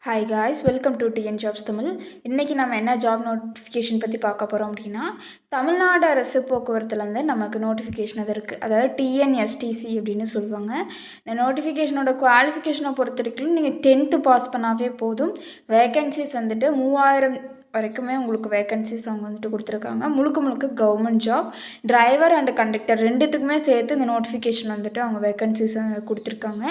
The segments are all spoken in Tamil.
Hi guys, welcome to TN jobs Tamil. இன்றைக்கி நம்ம என்ன ஜாப் நோட்டிஃபிகேஷன் பற்றி பார்க்க போகிறோம் அப்படின்னா, தமிழ்நாடு அரசு போக்குவரத்துலேருந்து நமக்கு நோட்டிஃபிகேஷன் அது இருக்குது. அதாவது டிஎன்எஸ்டிசி அப்படின்னு சொல்லுவாங்க. இந்த நோட்டிஃபிகேஷனோட குவாலிஃபிகேஷனை பொறுத்த வரைக்கும் நீங்கள் 10th பாஸ் பண்ணாவே போதும். வேகன்சிஸ் வந்துட்டு 3000 வரைக்குமே உங்களுக்கு வேகன்சிஸ் அவங்க வந்துட்டு கொடுத்துருக்காங்க. முழுக்க government job. Driver and conductor ரெண்டுத்துக்குமே சேர்த்து இந்த நோட்டிஃபிகேஷன் வந்துட்டு அவங்க வேகன்சிஸ் கொடுத்துருக்காங்க.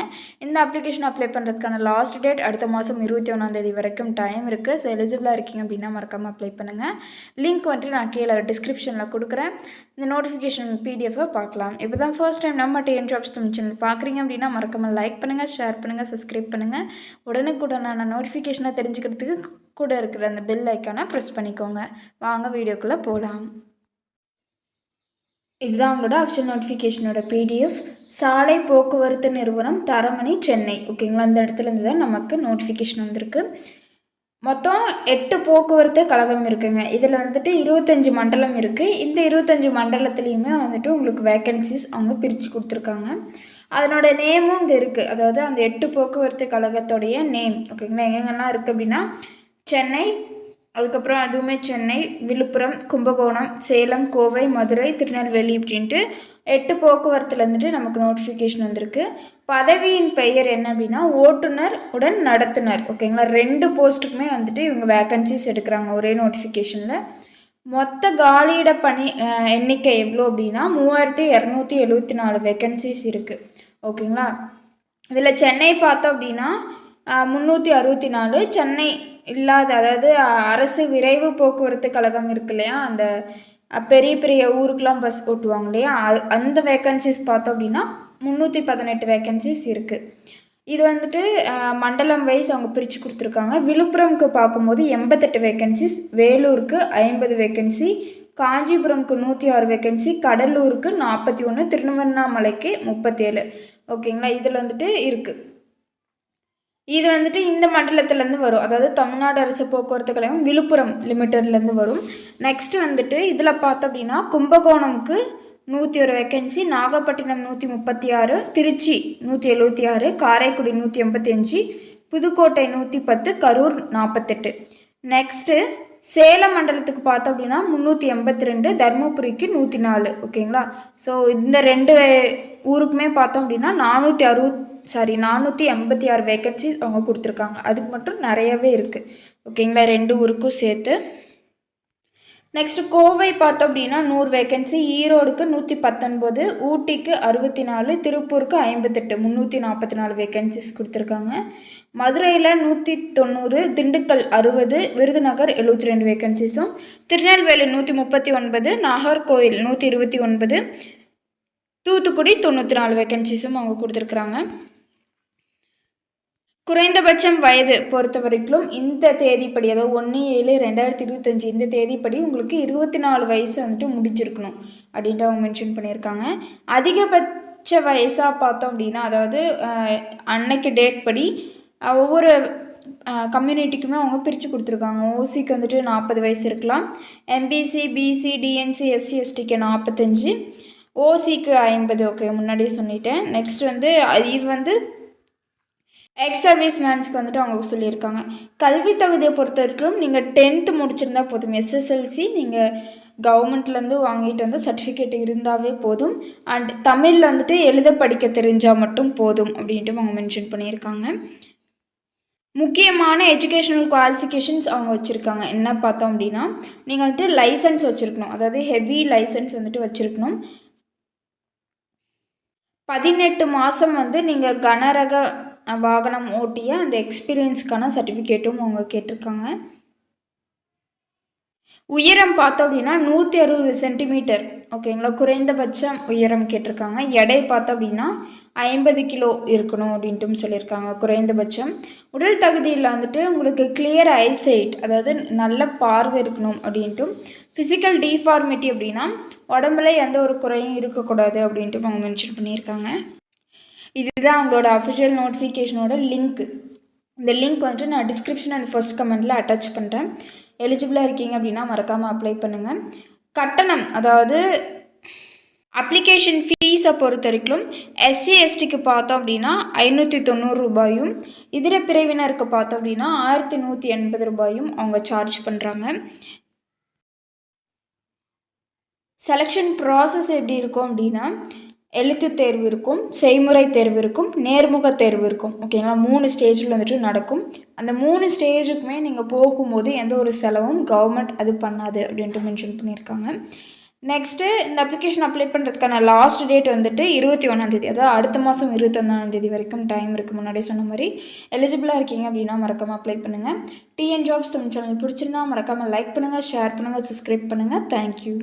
இந்த அப்ளிகேஷன் அப்ளை பண்ணுறதுக்கான லாஸ்ட் டேட் அடுத்த மாதம் 21 வரைக்கும் டைம் இருக்குது. ஸோ எலிஜிபிளாக இருக்கீங்க அப்படின்னா மறக்காமல் அப்ளை பண்ணுங்கள். லிங்க் வந்துட்டு நான் கீழே டிஸ்கிரிப்ஷனில் கொடுக்குறேன். இந்த நோட்டிஃபிகேஷன் பிடிஎஃபை பார்க்கலாம். இப்போ தான் ஃபர்ஸ்ட் டைம் நம்ம டிஎன் ஜாப்ஸ் தமிழ் சேனல் பார்க்குறீங்க அப்படின்னா மறக்காமல் லைக் பண்ணுங்கள், ஷேர் பண்ணுங்கள், சப்ஸ்கிரைப் பண்ணுங்கள். உடனுக்குடனான நோட்டிஃபிகேஷனை தெரிஞ்சுக்கிறதுக்கு கூட இருக்கிற அந்த பெல் ஐக்கானை ப்ரெஸ் பண்ணிக்கோங்க. வாங்க வீடியோக்குள்ளே போகலாம். இதுதான் உங்களோட அஃபிஷியல் நோட்டிஃபிகேஷனோட பிடிஎஃப். சாலை போக்குவரத்து நிறுவனம் தரமணி, சென்னை. ஓகேங்களா, அந்த இடத்துலேருந்து தான் நமக்கு நோட்டிஃபிகேஷன் வந்திருக்கு. மொத்தம் 8 போக்குவரத்து கழகம் இருக்குங்க. இதில் வந்துட்டு 25 மண்டலம் இருக்குது. இந்த 25 மண்டலத்துலேயுமே வந்துட்டு உங்களுக்கு வேக்கன்சிஸ் அவங்க பிரித்து கொடுத்துருக்காங்க. அதனோட நேமும் இங்கே இருக்குது. அதாவது அந்த 8 போக்குவரத்து கழகத்தோடைய நேம். ஓகேங்களா, எங்கெங்கெல்லாம் இருக்குது அப்படின்னா சென்னை, அதுக்கப்புறம் அதுவுமே சென்னை, விழுப்புரம், கும்பகோணம், சேலம், கோவை, மதுரை, திருநெல்வேலி அப்படின்ட்டு 8 போக்குவரத்தில் வந்துட்டு நமக்கு நோட்டிஃபிகேஷன் வந்திருக்கு. பதவியின் பெயர் என்ன அப்படின்னா ஓட்டுநர் உடன் நடத்துனர். ஓகேங்களா, 2 போஸ்ட்டுக்குமே வந்துட்டு இவங்க வேக்கன்சிஸ் எடுக்கிறாங்க ஒரே நோட்டிஃபிகேஷனில். மொத்த காலியிட பணி எண்ணிக்கை எவ்வளோ அப்படின்னா 3274 வேக்கன்சிஸ் இருக்குது. ஓகேங்களா, இதில் சென்னை பார்த்தோம் அப்படின்னா 364. சென்னை இல்லாத, அதாவது அரசு விரைவு போக்குவரத்து கழகம் இருக்கு இல்லையா, அந்த பெரிய பெரிய ஊருக்கெலாம் பஸ் ஓட்டுவாங்க இல்லையா, அந்த வேக்கன்சிஸ் பார்த்தோம் அப்படின்னா 318 வேக்கன்சிஸ் இருக்குது. இது வந்துட்டு மண்டலம் வைஸ் அவங்க பிரித்து கொடுத்துருக்காங்க. விழுப்புரம்க்கு பார்க்கும்போது 88 வேக்கன்சிஸ், வேலூருக்கு 50 வேக்கன்சி, காஞ்சிபுரம்க்கு 106 வேக்கன்சி, கடலூருக்கு 41, திருவண்ணாமலைக்கு 37. ஓகேங்களா, இதில் வந்துட்டு இருக்குது. இது வந்துட்டு இந்த மண்டலத்துலேருந்து வரும். அதாவது தமிழ்நாடு அரசு போக்குவரத்து கழகம் விழுப்புரம் லிமிட்டட்லேருந்து வரும். நெக்ஸ்ட்டு வந்துட்டு இதில் பார்த்தோம் அப்படின்னா கும்பகோணம்க்கு 101 வேக்கன்சி, நாகப்பட்டினம் 136, திருச்சி 176, காரைக்குடி 185, புதுக்கோட்டை 110, கரூர் 48. நெக்ஸ்ட்டு சேலம் மண்டலத்துக்கு பார்த்தோம் அப்படின்னா 382, தருமபுரிக்கு 104. ஓகேங்களா, ஸோ இந்த 2 ஊருக்குமே பார்த்தோம் அப்படின்னா 486 வேக்கன்சிஸ் அவங்க கொடுத்துருக்காங்க. அதுக்கு மட்டும் நிறையவே இருக்குது. ஓகேங்களா, 2 ஊருக்கும் சேர்த்து. நெக்ஸ்ட்டு கோவை பார்த்தோம் அப்படின்னா 100 வேக்கன்சி, ஈரோடுக்கு 119, ஊட்டிக்கு 64, திருப்பூருக்கு 58, 344 வேக்கன்சிஸ் கொடுத்துருக்காங்க. மதுரையில் 190, திண்டுக்கல் 60, விருதுநகர் 72 வேக்கன்சிஸும், திருநெல்வேலி 139, நாகர்கோவில் 129, தூத்துக்குடி 94 வேக்கன்சிஸும் அவங்க கொடுத்துருக்குறாங்க. குறைந்தபட்சம் வயது பொறுத்த வரைக்கும் இந்த தேதிப்படி, அதாவது 1/7/2025 இந்த தேதிப்படி உங்களுக்கு 24 வயசு வந்துட்டு முடிச்சிருக்கணும் அப்படின்ட்டு அவங்க மென்ஷன் பண்ணியிருக்காங்க. அதிகபட்ச வயசாக பார்த்தோம் அப்படின்னா, அதாவது அன்னைக்கு டேட் படி ஒவ்வொரு கம்யூனிட்டிக்குமே அவங்க பிரித்து கொடுத்துருக்காங்க. ஓசிக்கு வந்துட்டு 40 வயசு இருக்கலாம், எம்பிசி, பிசி, டிஎன்சி, எஸ்சி, எஸ்டிக்கு 45, ஓசிக்கு 50. ஓகே, முன்னாடியே சொல்லிட்டேன். நெக்ஸ்ட் வந்து இது வந்து எக்ஸ் சர்வீஸ் மேன்ஸ்க்கு வந்துட்டு அவங்க சொல்லியிருக்காங்க. கல்வி தகுதியை பொறுத்த வரைக்கும் நீங்கள் 10th முடிச்சிருந்தா போதும். எஸ்எஸ்எல்சி நீங்கள் கவர்மெண்ட்லேருந்து வாங்கிட்டு வந்து சர்டிஃபிகேட் இருந்தாவே போதும். அண்ட் தமிழில் வந்துட்டு எழுத படிக்க தெரிஞ்சால் மட்டும் போதும் அப்படின்ட்டு அவங்க மென்ஷன் பண்ணியிருக்காங்க. முக்கியமான எஜுகேஷனல் குவாலிஃபிகேஷன்ஸ் அவங்க வச்சுருக்காங்க. என்ன பார்த்தோம் அப்படின்னா, நீங்கள் வந்துட்டு லைசன்ஸ் வச்சுருக்கணும். அதாவது ஹெவி லைசன்ஸ் வந்துட்டு வச்சுருக்கணும். 18 மாதம் வந்து நீங்கள் கனரக வாகனம் ஓட்டிய அந்த எக்ஸ்பீரியன்ஸ்க்கான சர்டிஃபிகேட்டும் அவங்க கேட்டிருக்காங்க. உயரம் பார்த்தோம் அப்படின்னா 160 சென்டிமீட்டர். ஓகேங்களா, குறைந்தபட்சம் உயரம் கேட்டிருக்காங்க. எடை பார்த்தோம் அப்படின்னா 50 கிலோ இருக்கணும் அப்படின்ட்டும் சொல்லியிருக்காங்க குறைந்தபட்சம். உடல் தகுதியில் வந்துட்டு உங்களுக்கு கிளியர் ஐசைட், அதாவது நல்ல பார்வை இருக்கணும் அப்படின்ட்டும். ஃபிசிக்கல் டிஃபார்மிட்டி அப்படின்னா உடம்புல எந்த ஒரு குறையும் இருக்கக்கூடாது அப்படின்ட்டு அவங்க மென்ஷன் பண்ணியிருக்காங்க. இதுதான் அவங்களோட அஃபிஷியல் நோட்டிஃபிகேஷனோட லிங்க். இந்த லிங்க் வந்துட்டு நான் டிஸ்கிரிப்ஷன் அண்ட் ஃபர்ஸ்ட் கமெண்ட்டில் அட்டாச் பண்ணுறேன். எலிஜிபிளாக இருக்கீங்க அப்படின்னா மறக்காமல் அப்ளை பண்ணுங்கள். கட்டணம், அதாவது அப்ளிகேஷன் ஃபீஸை பொறுத்த வரைக்கும் எஸ்சி எஸ்டிக்கு பார்த்தோம் அப்படின்னா 590 ரூபாயும், இதர பிரிவினருக்கு பார்த்தோம் அப்படின்னா 1180 ரூபாயும் அவங்க சார்ஜ் பண்ணுறாங்க. செலெக்ஷன் ப்ராசஸ் எப்படி இருக்கும் அப்படின்னா, எழுத்து தேர்வு இருக்கும், செய்முறை தேர்வு இருக்கும், நேர்முக தேர்வு இருக்கும். ஓகேங்களா, 3 ஸ்டேஜில் வந்துட்டு நடக்கும். அந்த 3 ஸ்டேஜுக்குமே நீங்கள் போகும்போது எந்த ஒரு செலவும் கவர்மெண்ட் அது பண்ணாது அப்படின்ட்டு மென்ஷன் பண்ணியிருக்காங்க. நெக்ஸ்ட்டு இந்த அப்ளிகேஷன் அப்ளை பண்ணுறதுக்கான லாஸ்ட் டேட் வந்துட்டு 21ஆந்தேதி, அதாவது அடுத்த மாதம் 21ஆந்தேதி வரைக்கும் டைம் இருக்குது. முன்னாடியே சொன்ன மாதிரி எலிஜிபிளாக இருக்கீங்க அப்படின்னா மறக்காமல் அப்ளை பண்ணுங்கள். டிஎன் ஜாப்ஸ் தமிழ் சேனல் பிடிச்சிருந்தா மறக்காமல் லைக் பண்ணுங்கள், ஷேர் பண்ணுங்கள், சப்ஸ்கிரைப் பண்ணுங்கள். தேங்க்யூ.